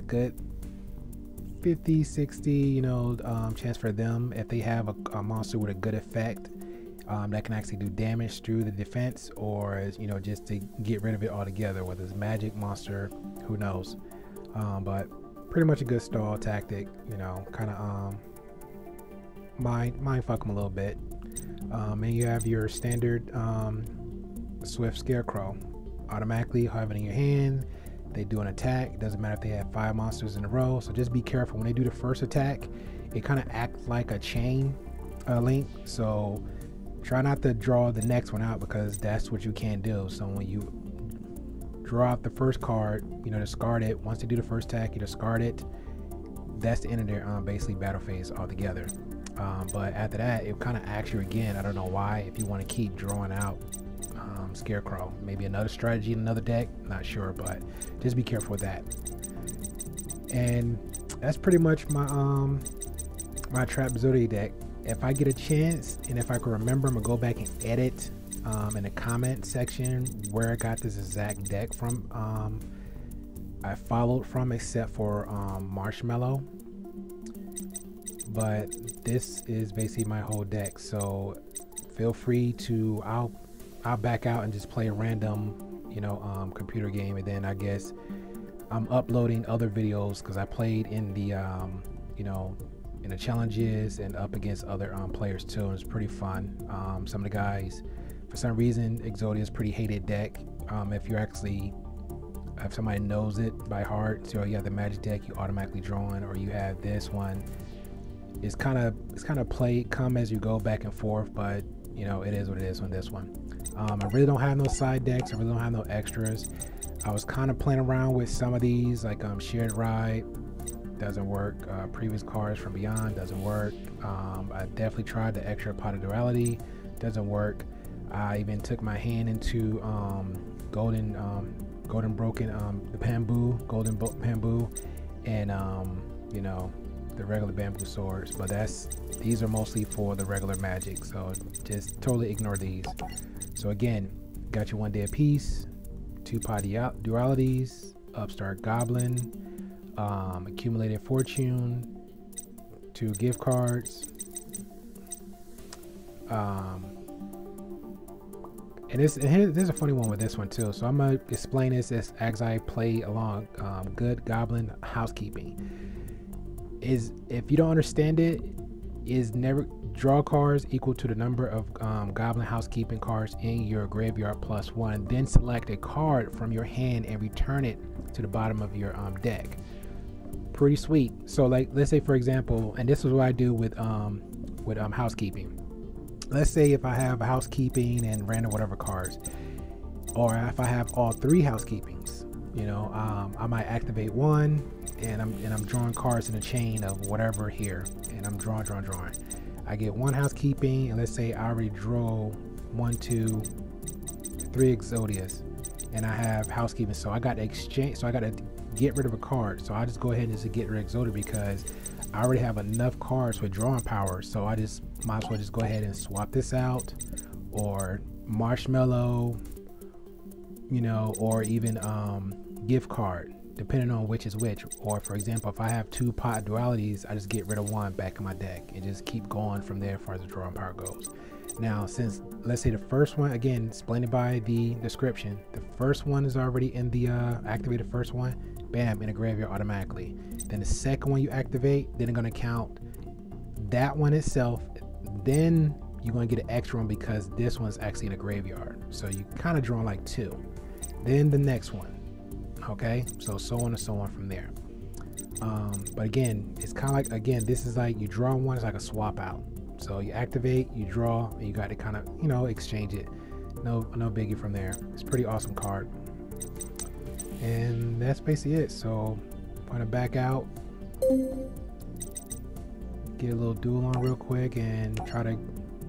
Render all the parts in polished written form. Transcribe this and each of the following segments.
good 50, 60, you know, chance for them if they have a monster with a good effect that can actually do damage through the defense, or you know, just to get rid of it altogether, whether it's magic, monster, who knows. But pretty much a good stall tactic, you know, kind of mind fuck them a little bit. And you have your standard Swift Scarecrow. Automatically have it in your hand. They do an attack. It doesn't matter if they have 5 monsters in a row. So just be careful when they do the first attack. It kind of acts like a chain link. So try not to draw the next one out, because that's what you can't do. So when you draw out the first card, you know, discard it. Once they do the first attack, you discard it. That's the end of their basically battle phase altogether. But after that, it kind of asks you again. I don't know why. If you want to keep drawing out Scarecrow, maybe another strategy in another deck, not sure, but just be careful with that. And that's pretty much my my Trap Exodia deck. If I get a chance and if I can remember, I'm gonna go back and edit in the comment section where I got this exact deck from. I followed from, except for Marshmallow, but this is basically my whole deck. So feel free to, I'll back out and just play a random, you know, computer game, and then I guess I'm uploading other videos because I played in the you know, in the challenges and up against other players too, and it's pretty fun. Some of the guys, for some reason, Exodia is pretty hated deck. If you're actually, if somebody knows it by heart, so you have the magic deck, you automatically drawing, or you have this one. It's kind of play come as you go, back and forth, but you know, it is what it is on this one. I really don't have no side decks. I really don't have no extras. I was kind of playing around with some of these, like Shared Ride, doesn't work. Previous Cards from Beyond doesn't work. I definitely tried the extra Pot of Duality, doesn't work. I even took my hand into Golden Broken, the Golden Bamboo, and you know, the regular bamboo swords, but these are mostly for the regular magic, so just totally ignore these. So again, got your 1 day apiece, 2 Pot Dualities, Upstart Goblin, Accumulated Fortune, 2 gift cards, and there's a funny one with this one too, so I'm gonna explain this as I play along. Good Goblin Housekeeping is, if you don't understand it, is never draw cards equal to the number of Goblin Housekeeping cards in your graveyard +1, then select a card from your hand and return it to the bottom of your deck. Pretty sweet. So like, let's say for example, and this is what I do with housekeeping. Let's say if I have a housekeeping and random whatever cards, or if I have all 3 housekeepings, you know, I might activate one, and I'm drawing cards in a chain of whatever here, and I'm drawing. I get 1 housekeeping, and let's say I already draw 1, 2, 3 Exodias, and I have housekeeping, so I got to exchange, so I got to get rid of a card. So I just go ahead and just get rid of Exodia because I already have enough cards with drawing power, so I just might as well just go ahead and swap this out, or Marshmallow, you know, or even gift card, depending on which is which. Or for example, if I have 2 Pot Dualities, I just get rid of 1 back in my deck and just keep going from there as far as the drawing power goes. Now, since let's say the first one, again explained by the description, the first one is already in the activated first one, bam, in a graveyard automatically. Then the second one you activate, then it's going to count that one itself, then you're going to get an extra one because this one's actually in a graveyard, so you kind of draw like 2, then the next one. Okay, so on and so on from there. But again, it's kind of like, again, this is like you draw one, it's like a swap out. So you activate, you draw, and you got to kind of, you know, exchange it. No biggie from there. It's a pretty awesome card. And that's basically it. So I'm gonna back out, get a little duel on real quick, and try to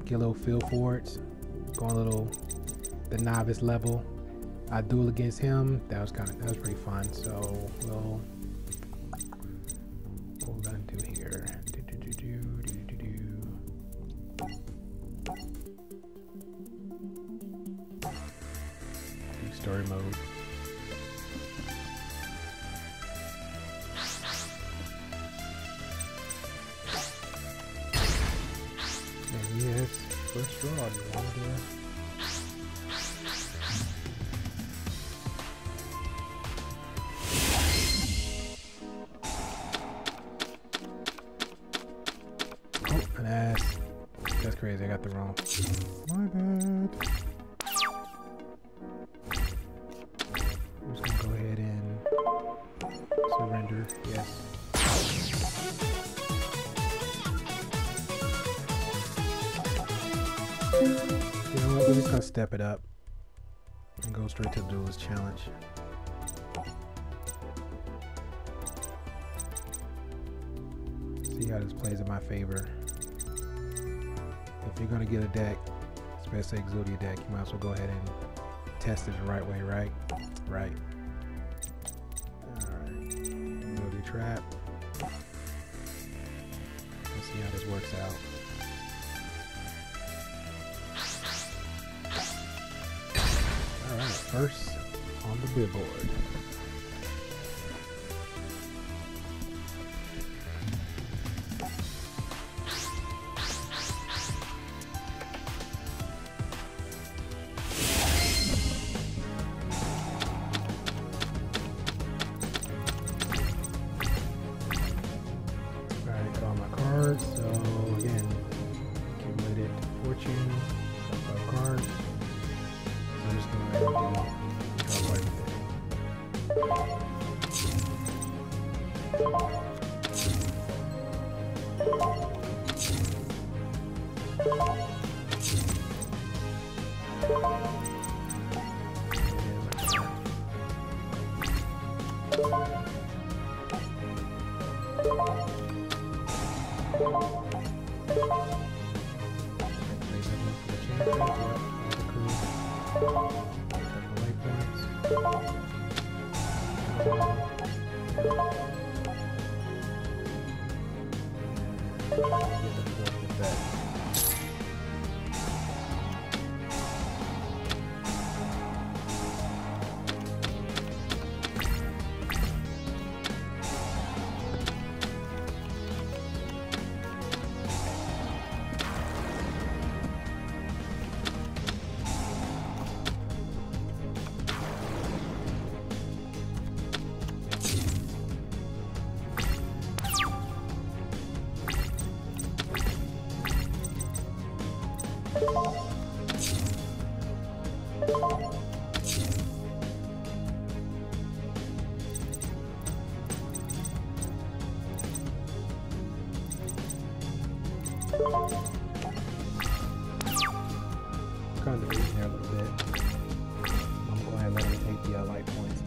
get a little feel for it. Go a little the novice level. I duel against him. That was pretty fun. So what we're gonna do here. Story mode. first draw. You wanted to... Oh, an ass. That's crazy. I got the wrong. My bad. I'm just gonna go ahead and surrender. Yes. You know what? We're just gonna step it up and go straight to the Duelist Challenge. See how this plays in my favor. If you're gonna get a deck, especially Exodia deck, you might as well go ahead and test it the right way, right? Right. Alright. Exodia trap. Let's see how this works out. Alright, first on the billboard. Alright, got all my cards, so again, accumulated fortune, got 5 cards. I'm just going to do draw everything. Kind of beating there a little bit. I'm going to go ahead and let him take the light points.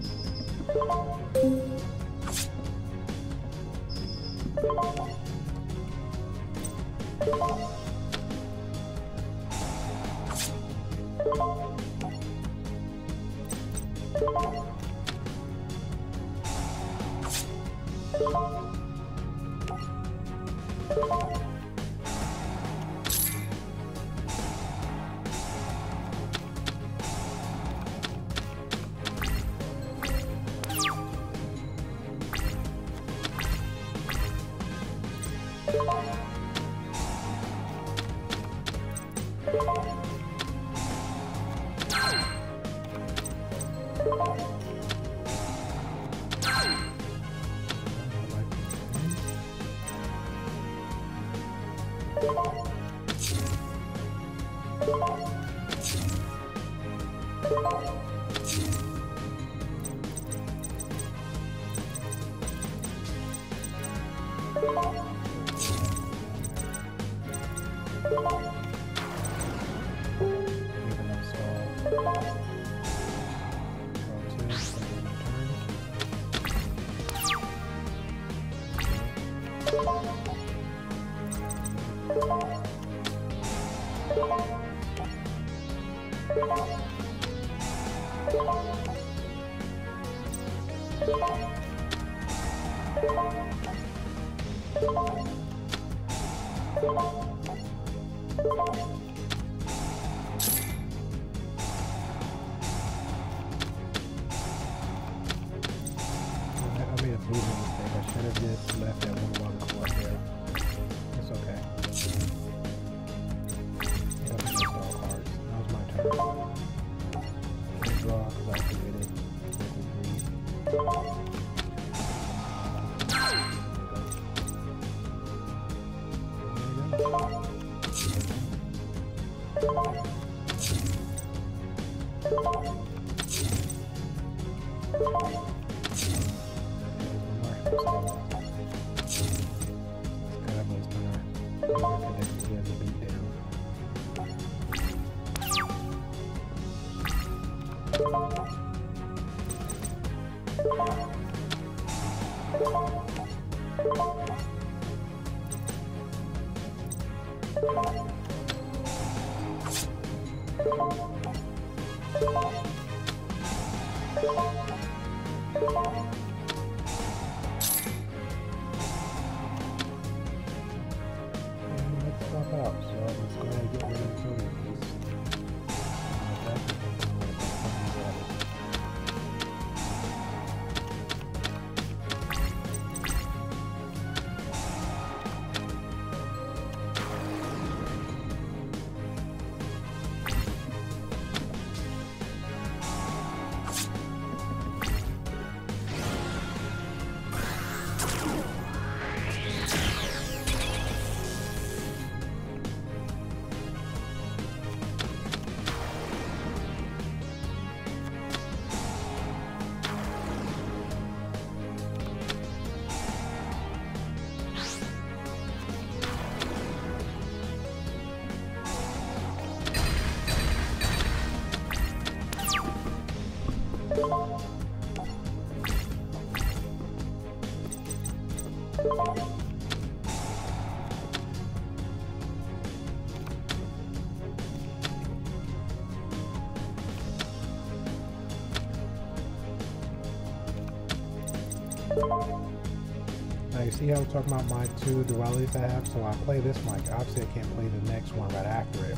Now you see how I'm talking about my two dualities I have? So I play this one, obviously I can't play the next one right after it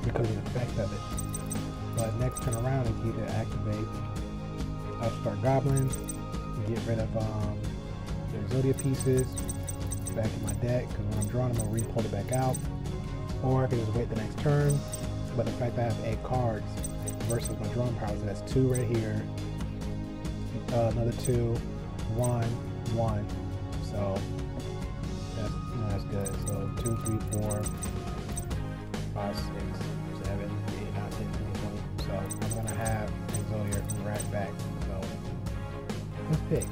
because of the effect of it. But next turn around, I can either activate Upstart Goblins, get rid of the Exodia pieces back in my deck, because when I'm drawing them, I'll re-pull it back out. Or I can just wait the next turn. But the fact that I have 8 cards versus my drawing powers, that's 2 right here, another 2, 1, 1. So that's good. So 2, 3, 4, 5, 6, 7, 8, 9, 10, 11, 12. So I'm gonna have Exodia right back. So let's pick.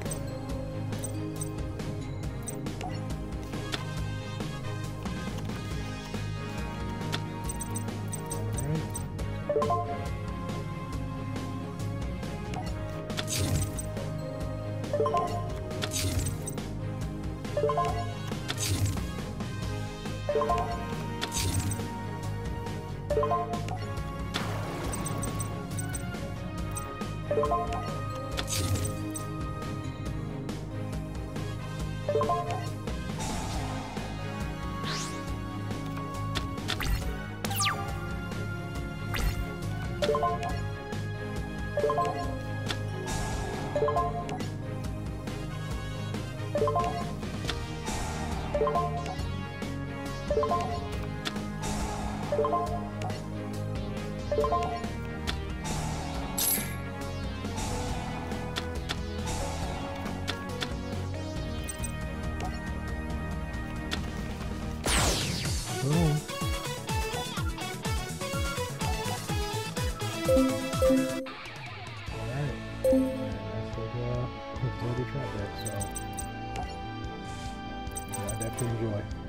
Boom. Alright. That's the Duelist Challenges. So I definitely enjoy.